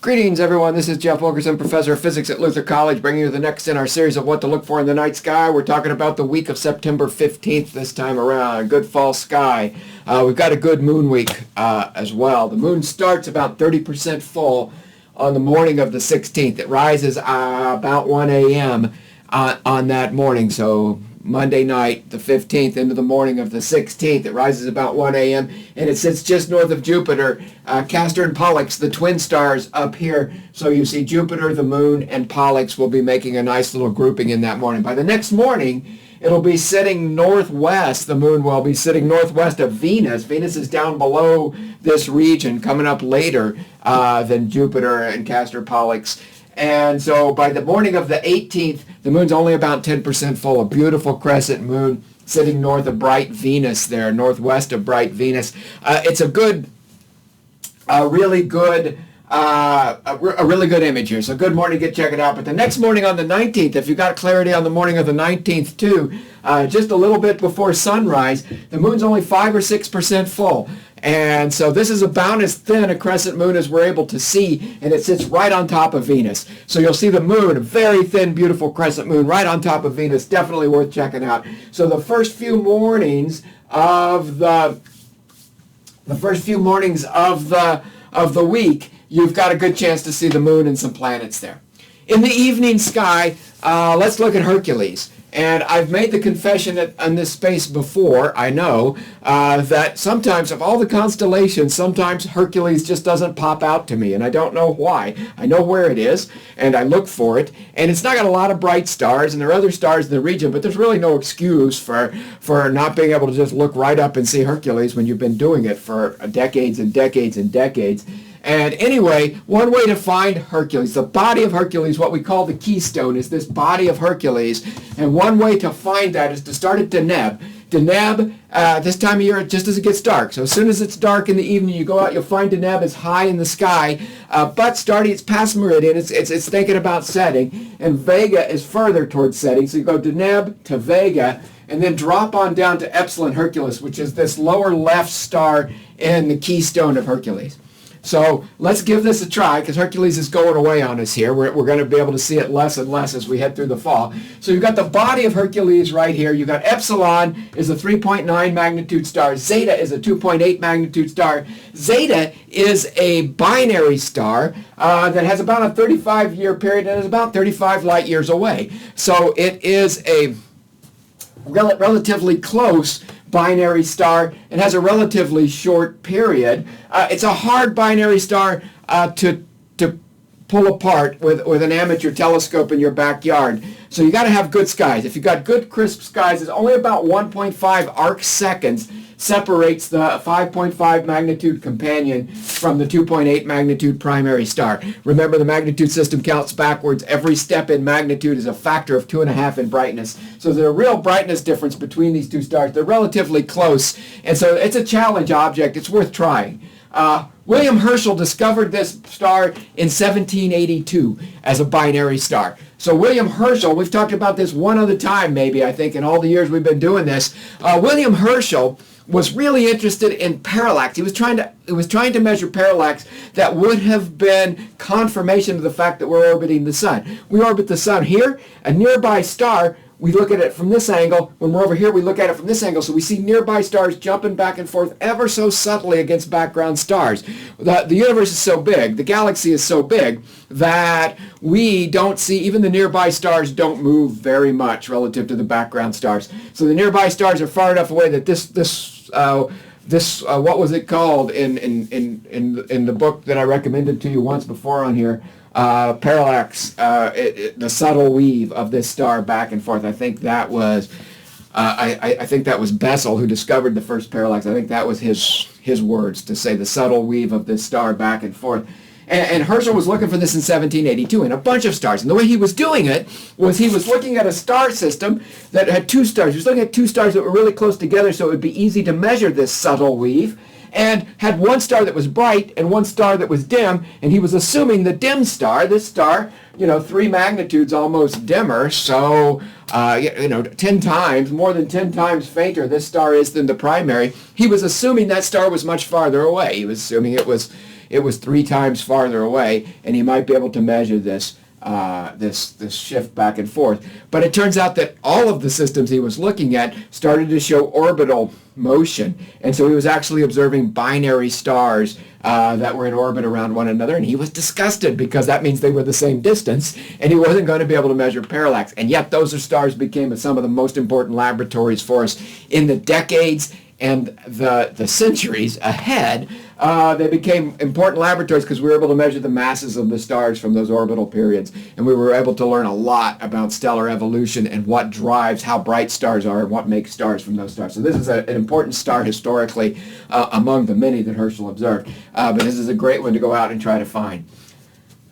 Greetings, everyone. This is Jeff Wilkerson, Professor of Physics at Luther College, bringing you the next in our series of what to look for in the night sky. We're talking about the week of September 15th this time around. Good fall sky. We've got a good moon week as well. The moon starts about 30% full on the morning of the 16th. It rises about 1 a.m. On that morning, so Monday night, the 15th, into the morning of the 16th. It rises about 1 a.m. and it sits just north of Jupiter. Castor and Pollux, the twin stars up here. So you see Jupiter, the moon, and Pollux will be making a nice little grouping in that morning. By the next morning, it'll be sitting northwest. The moon will be sitting northwest of Venus. Venus is down below this region, coming up later than Jupiter and Castor Pollux. And so by the morning of the 18th, the moon's only about 10% full. A beautiful crescent moon sitting north of bright Venus there, northwest of bright Venus. It's a really good image here. So good morning, check it out. But the next morning on the 19th, if you got clarity on the morning of the 19th too, just a little bit before sunrise, the moon's only 5 or 6% full. And so this is about as thin a crescent moon as we're able to see, and it sits right on top of Venus. So you'll see the moon, a very thin, beautiful crescent moon right on top of Venus. Definitely worth checking out. So the first few mornings of the week, you've got a good chance to see the moon and some planets there. In the evening sky, let's look at Hercules. And I've made the confession on this space before, I know, that sometimes of all the constellations, sometimes Hercules just doesn't pop out to me, and I don't know why. I know where it is, and I look for it, and it's not got a lot of bright stars, and there are other stars in the region, but there's really no excuse for not being able to just look right up and see Hercules when you've been doing it for decades and decades and decades. And anyway, one way to find Hercules, the body of Hercules, what we call the keystone, is this body of Hercules. And one way to find that is to start at Deneb. Deneb, this time of year, just as it gets dark. So as soon as it's dark in the evening, you go out, you'll find Deneb is high in the sky. But starting, it's past meridian, it's thinking about setting. And Vega is further towards setting. So you go Deneb to Vega, and then drop on down to Epsilon Herculis, which is this lower left star in the keystone of Hercules. So let's give this a try, because Hercules is going away on us here. We're going to be able to see it less and less as we head through the fall. So you've got the body of Hercules right here. You've got Epsilon is a 3.9 magnitude star. Zeta is a 2.8 magnitude star. Zeta is a binary star that has about a 35-year period and is about 35 light years away. So it is a relatively close binary star and has a relatively short period. It's a hard binary star to pull apart with an amateur telescope in your backyard. So you got to have good skies. If you've got good crisp skies, it's only about 1.5 arc seconds separates the 5.5 magnitude companion from the 2.8 magnitude primary star. Remember, the magnitude system counts backwards. Every step in magnitude is a factor of 2.5 in brightness. So there's a real brightness difference between these two stars. They're relatively close, and so it's a challenge object. It's worth trying. William Herschel discovered this star in 1782 as a binary star. So William Herschel, we've talked about this one other time maybe, I think, in all the years we've been doing this. William Herschel was really interested in parallax. He was trying to measure parallax that would have been confirmation of the fact that we're orbiting the sun. We orbit the sun here, a nearby star. We look at it from this angle. When we're over here, we look at it from this angle. So we see nearby stars jumping back and forth ever so subtly against background stars. The universe is so big, the galaxy is so big, that we don't see, even the nearby stars don't move very much relative to the background stars. So the nearby stars are far enough away that this what was it called in the book that I recommended to you once before on here? Parallax, the subtle weave of this star back and forth. I think that was I think that was Bessel who discovered the first parallax. I think that was his words, to say the subtle weave of this star back and forth. And Herschel was looking for this in 1782 in a bunch of stars. And the way he was doing it was he was looking at a star system that had two stars. He was looking at two stars that were really close together, so it would be easy to measure this subtle weave, and had one star that was bright and one star that was dim, and he was assuming the dim star, this star, 3 magnitudes almost dimmer, so 10 times, more than 10 times fainter this star is than the primary. He was assuming that star was much farther away. He was assuming it was it was 3 times farther away, and he might be able to measure this this shift back and forth. But it turns out that all of the systems he was looking at started to show orbital motion, and so he was actually observing binary stars that were in orbit around one another, and he was disgusted because that means they were the same distance, and he wasn't going to be able to measure parallax. And yet those stars became some of the most important laboratories for us in the decades and the centuries ahead. They became important laboratories because we were able to measure the masses of the stars from those orbital periods, and we were able to learn a lot about stellar evolution and what drives how bright stars are and what makes stars from those stars. So this is an important star historically among the many that Herschel observed, but this is a great one to go out and try to find.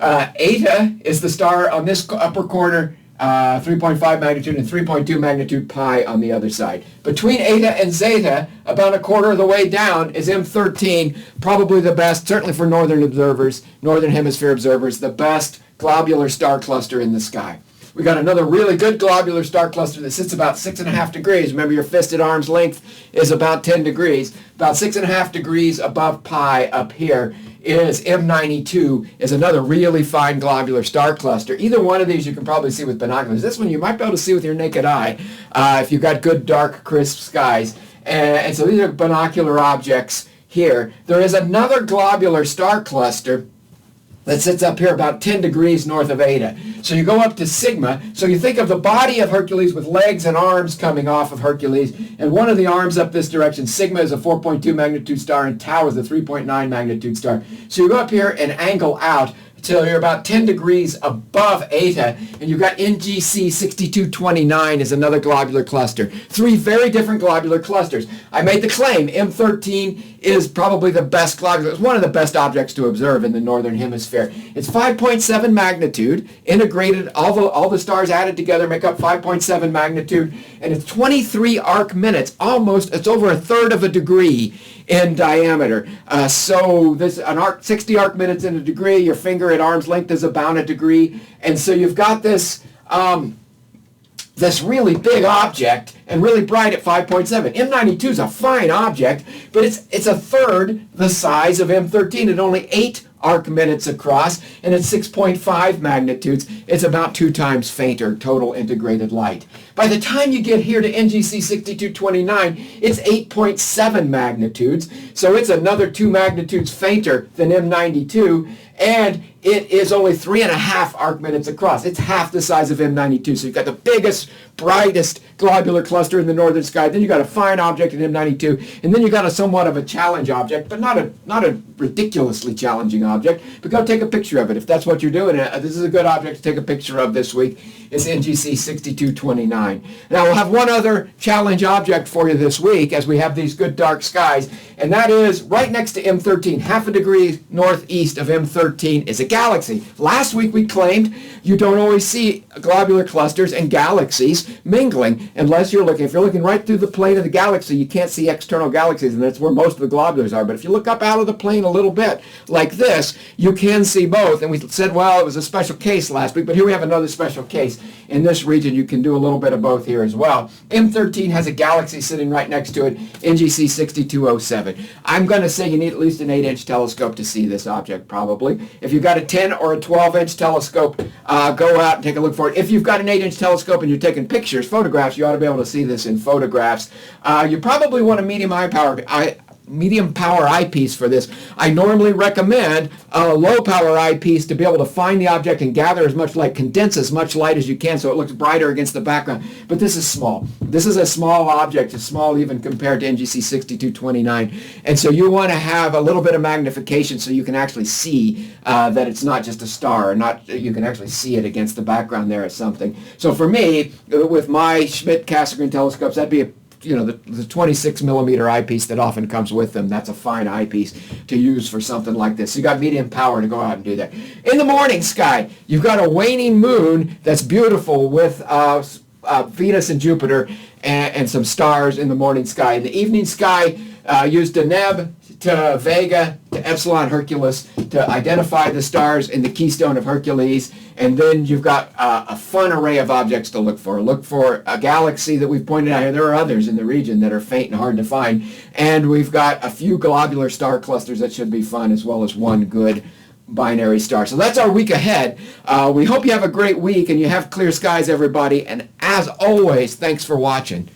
Eta is the star on this upper corner, 3.5 magnitude and 3.2 magnitude pi on the other side. Between Eta and Zeta, about a quarter of the way down, is M13, probably the best, certainly for northern observers, northern hemisphere observers, the best globular star cluster in the sky. We got another really good globular star cluster that sits about 6.5 degrees. Remember, your fist at arm's length is about 10 degrees. About 6.5 degrees above pi up here is M92, is another really fine globular star cluster. Either one of these you can probably see with binoculars. This one you might be able to see with your naked eye if you've got good, dark, crisp skies. And so these are binocular objects here. There is another globular star cluster that sits up here about 10 degrees north of Eta. So you go up to Sigma. So you think of the body of Hercules with legs and arms coming off of Hercules, and one of the arms up this direction. Sigma is a 4.2 magnitude star, and Tau is a 3.9 magnitude star. So you go up here and angle out till you're about 10 degrees above Eta, and you've got NGC 6229 is another globular cluster. 3 very different globular clusters. I made the claim M13 is probably the best globular. It's one of the best objects to observe in the northern hemisphere. It's 5.7 magnitude, integrated, all the stars added together make up 5.7 magnitude, and it's 23 arc minutes, almost, it's over 1/3 of a degree in diameter. So this an arc, 60 arc minutes in a degree. Your finger at arm's length is about a degree, and so you've got this this really big object and really bright at 5.7. M92 is a fine object, but it's 1/3 the size of M13 at only 8 arc minutes across, and at 6.5 magnitudes, it's about 2 times fainter total integrated light. By the time you get here to NGC 6229, it's 8.7 magnitudes, so it's another 2 magnitudes fainter than M92, and it is only 3.5 arc minutes across. It's half the size of M92, so you've got the biggest, brightest globular cluster in the northern sky, then you've got a fine object in M92, and then you've got a somewhat of a challenge object, but not a ridiculously challenging object, but go take a picture of it if that's what you're doing. This is a good object to take a picture of this week. It's NGC 6229. Now we'll have one other challenge object for you this week as we have these good dark skies, and that is right next to M13, half a degree northeast of M13 is a galaxy. Last week we claimed you don't always see globular clusters and galaxies mingling unless you're looking. If you're looking right through the plane of the galaxy, you can't see external galaxies, and that's where most of the globulars are. But if you look up out of the plane a little bit like this, you can see both. And we said, well, it was a special case last week, but here we have another special case. In this region, you can do a little bit of both here as well. M13 has a galaxy sitting right next to it, NGC 6207. I'm going to say you need at least an 8-inch telescope to see this object, probably. If you've got a 10 or a 12-inch telescope, go out and take a look for it. If you've got an 8-inch telescope and you're taking pictures, photographs, you ought to be able to see this in photographs. You probably want a medium power eyepiece for this. I normally recommend a low power eyepiece to be able to find the object and gather as much light, condense as much light as you can so it looks brighter against the background. But this is small. This is a small object. It's small even compared to NGC 6229. And so you want to have a little bit of magnification so you can actually see that it's not just a star, you can actually see it against the background there as something. So for me, with my Schmidt-Cassegrain telescopes, that'd be the 26 millimeter eyepiece that often comes with them. That's a fine eyepiece to use for something like this. So you got medium power to go out and do that. In the morning sky, you've got a waning moon that's beautiful with Venus and Jupiter and some stars in the morning sky. In the evening sky, use Deneb to Vega to Epsilon Herculis to identify the stars in the keystone of Hercules, and then you've got a fun array of objects to look for. Look for a galaxy that we've pointed out here. There are others in the region that are faint and hard to find, and we've got a few globular star clusters that should be fun, as well as one good binary star. So that's our week ahead. We hope you have a great week and you have clear skies, everybody, and as always, thanks for watching.